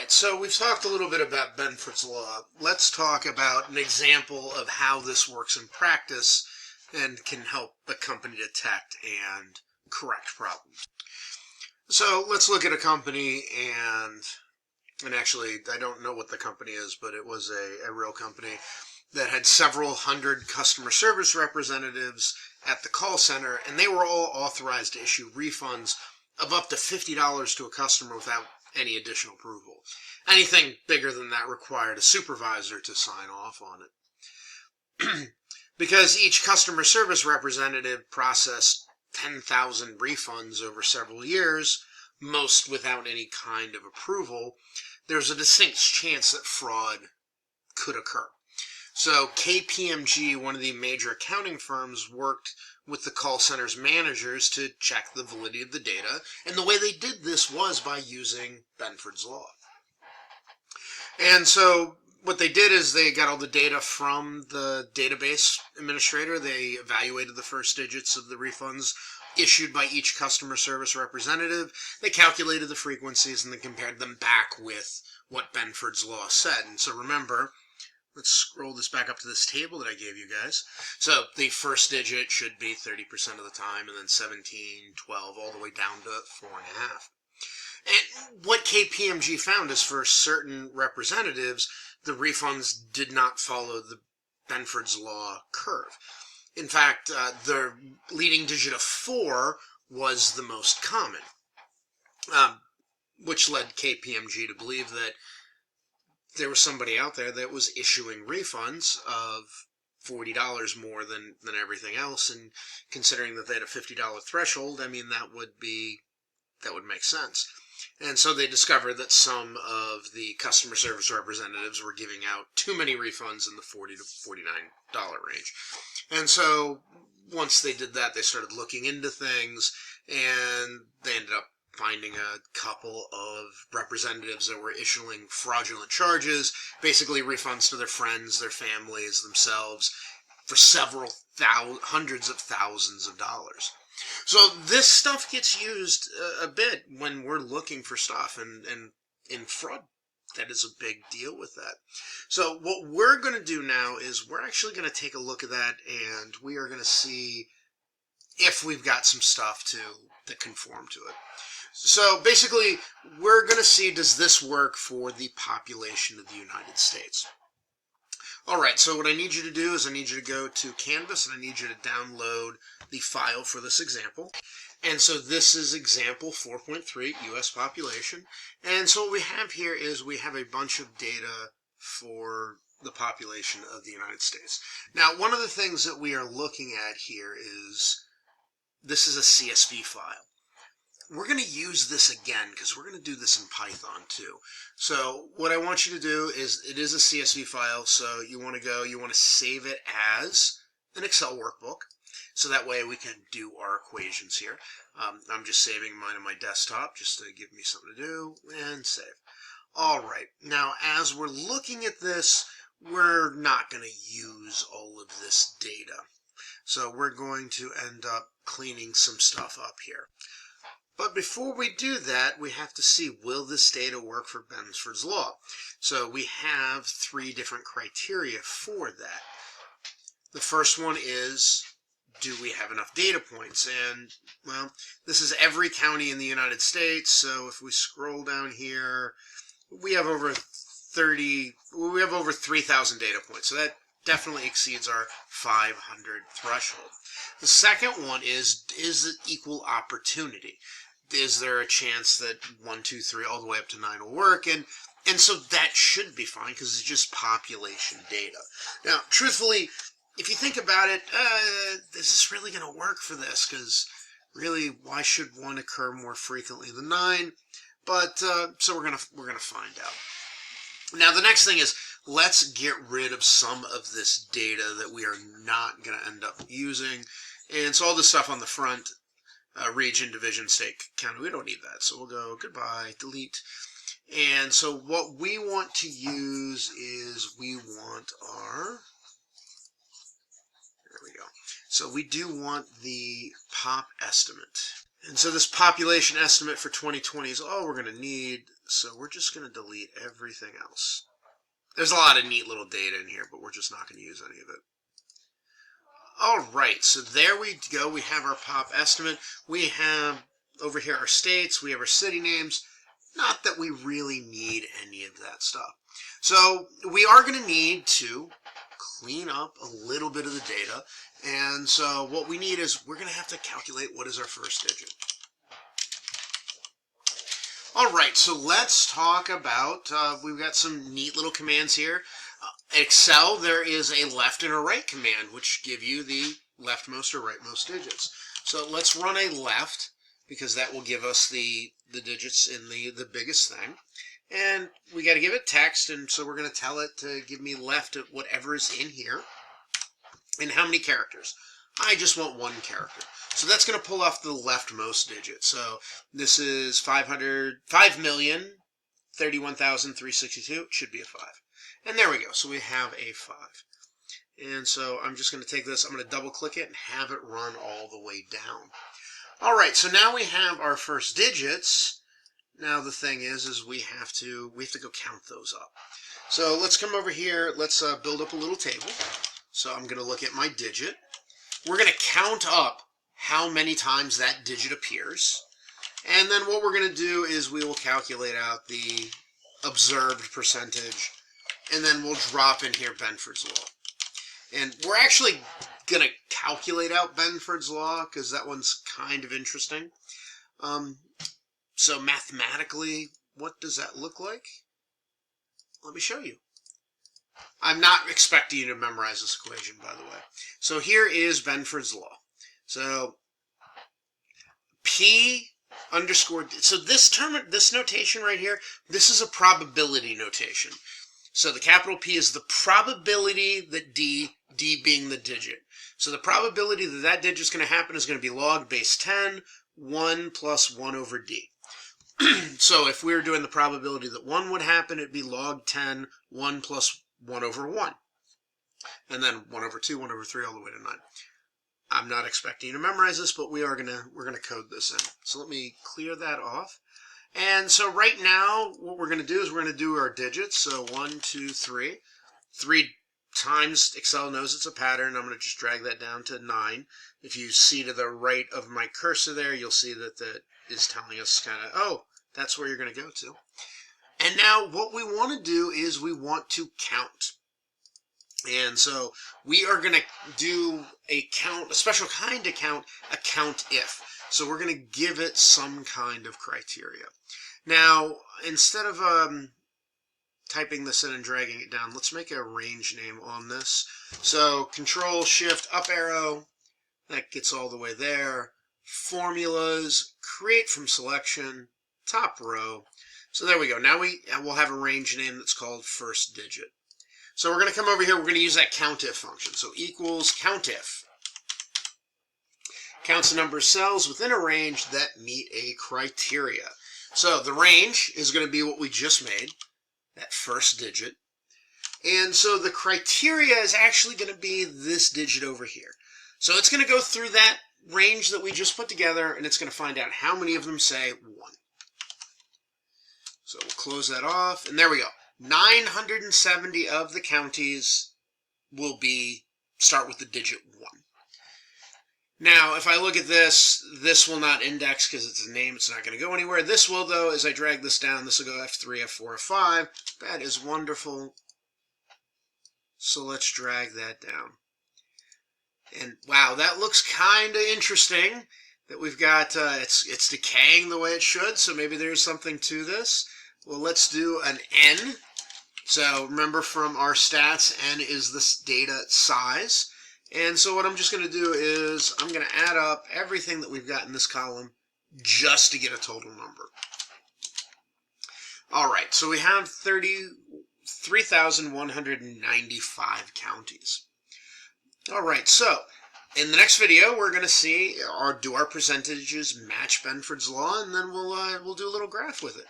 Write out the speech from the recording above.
right, so we've talked a little bit about Benford's Law. Let's talk about an example of how this works in practice and can help a company detect and correct problems. So let's look at a company and actually I don't know what the company is, but it was a real company that had several hundred customer service representatives at the call center, and they were all authorized to issue refunds of up to $50 to a customer without any additional approval. Anything bigger than that required a supervisor to sign off on it. Because each customer service representative processed 10,000 refunds over several years, most without any kind of approval, there's a distinct chance that fraud could occur. So KPMG, one of the major accounting firms, worked with the call center's managers to check the validity of the data, and the way they did this was by using Benford's Law. And so what they did is they got all the data from the database administrator. They evaluated the first digits of the refunds issued by each customer service representative. They calculated the frequencies and then compared them back with what Benford's Law said. And so remember, let's scroll this back up to this table that I gave you guys. So the first digit should be 30% of the time, and then 17, 12, all the way down to 4.5. And what KPMG found is for certain representatives, the refunds did not follow the Benford's Law curve. In fact, the leading digit of 4 was the most common, which led KPMG to believe that there was somebody out there that was issuing refunds of $40 more than everything else, and considering that they had a $50 threshold, I mean, that would make sense. And so they discovered that some of the customer service representatives were giving out too many refunds in the $40 to $49 range. And so once they did that, they started looking into things, and they ended up finding a couple of representatives that were issuing fraudulent charges, basically refunds to their friends, their families, themselves, for several hundreds of thousands of dollars. So this stuff gets used a bit when we're looking for stuff, and in fraud, that is a big deal with that. So what we're going to do now is we're actually going to take a look at that, and we are going to see if we've got some stuff to conform to it. So basically, we're going to see, does this work for the population of the United States? All right, so what I need you to do is I need you to go to Canvas, and I need you to download the file for this example. And so this is example 4.3, U.S. population. And so what we have here is we have a bunch of data for the population of the United States. Now, one of the things that we are looking at here is this is a CSV file. We're going to use this again because we're going to do this in Python too. So what I want you to do is, it is a CSV file, so you want to save it as an Excel workbook, so that way we can do our equations here. I'm just saving mine on my desktop just to give me something to do, and save. All right, now as we're looking at this, we're not going to use all of this data. So we're going to end up cleaning some stuff up here. But before we do that, we have to see, will this data work for Benford's Law? So we have 3 different criteria for that. The first one is, do we have enough data points? And, well, this is every county in the United States, so if we scroll down here, we have over 3,000 data points, so that definitely exceeds our 500 threshold. The second one is it equal opportunity? Is there a chance that 1, 2, 3, all the way up to 9 will work? And so that should be fine because it's just population data. Now, truthfully, if you think about it, is this really going to work for this? Because really, why should 1 occur more frequently than 9? But so we're gonna find out. Now, the next thing is, let's get rid of some of this data that we are not going to end up using. And so all this stuff on the front, region, division, state, county, we don't need that. So we'll go goodbye, delete. And so what we want to use is we want our, there we go. So we do want the pop estimate. And so this population estimate for 2020 is all we're going to need. So we're just going to delete everything else. There's a lot of neat little data in here, but we're just not going to use any of it. All right, so there we go. We have our pop estimate. We have over here our states. We have our city names. Not that we really need any of that stuff. So we are going to need to clean up a little bit of the data. And so what we need is we're going to have to calculate what is our first digit. All right, so let's talk about, we've got some neat little commands here. Excel, there is a left and a right command, which give you the leftmost or rightmost digits. So let's run a left, because that will give us the digits in the biggest thing. And we got to give it text, and so we're going to tell it to give me left at whatever is in here. And how many characters? I just want one character. So that's going to pull off the leftmost digit. So this is 5,031,362. It should be a 5. And there we go. So we have a 5. And so I'm just going to take this, I'm going to double click it and have it run all the way down. All right, so now we have our first digits. Now the thing is we have to go count those up. So let's come over here. Let's build up a little table. So I'm going to look at my digit. We're going to count up how many times that digit appears. And then what we're going to do is we will calculate out the observed percentage. And then we'll drop in here Benford's law. And we're actually going to calculate out Benford's law because that one's kind of interesting. So mathematically, what does that look like? Let me show you. I'm not expecting you to memorize this equation, by the way. So here is Benford's law. So P underscore, so this notation right here, this is a probability notation. So the capital P is the probability that D being the digit. So the probability that that digit is going to happen is going to be log base 10, 1 plus 1 over D. So if we were doing the probability that 1 would happen, it'd be log 10, 1 plus 1 over 1. And then 1 over 2, 1 over 3, all the way to 9. I'm not expecting you to memorize this, but we're gonna code this in. So let me clear that off. And so right now, what we're going to do is we're going to do our digits. So 1, 2, 3. 3 times Excel knows it's a pattern. I'm going to just drag that down to 9. If you see to the right of my cursor there, you'll see that that is telling us kind of, oh, that's where you're going to go to. And now what we want to do is we want to count. And so we are going to do a count, a special kind of count, a count if. So we're going to give it some kind of criteria. Now, instead of typing this in and dragging it down, let's make a range name on this. So Control Shift up arrow, that gets all the way there. Formulas, create from selection, top row. So there we go. Now we'll have a range name that's called first digit. So we're going to come over here, we're going to use that COUNTIF function. So equals COUNTIF. Counts the number of cells within a range that meet a criteria. So the range is going to be what we just made, that first digit. And so the criteria is actually going to be this digit over here. So it's going to go through that range that we just put together, and it's going to find out how many of them say 1. So we'll close that off, and there we go. 970 of the counties will start with the digit 1. Now, if I look at this, this will not index because it's a name. It's not going to go anywhere. This will, though, as I drag this down, this will go F3, F4, F5. That is wonderful. So let's drag that down. And wow, that looks kind of interesting that we've got, it's decaying the way it should, so maybe there's something to this. Well, let's do an N. So remember from our stats, N is this data size. And so what I'm just going to do is I'm going to add up everything that we've got in this column just to get a total number. All right, so we have 3,195 counties. All right, so in the next video, we're going to see do our percentages match Benford's law, and then we'll do a little graph with it.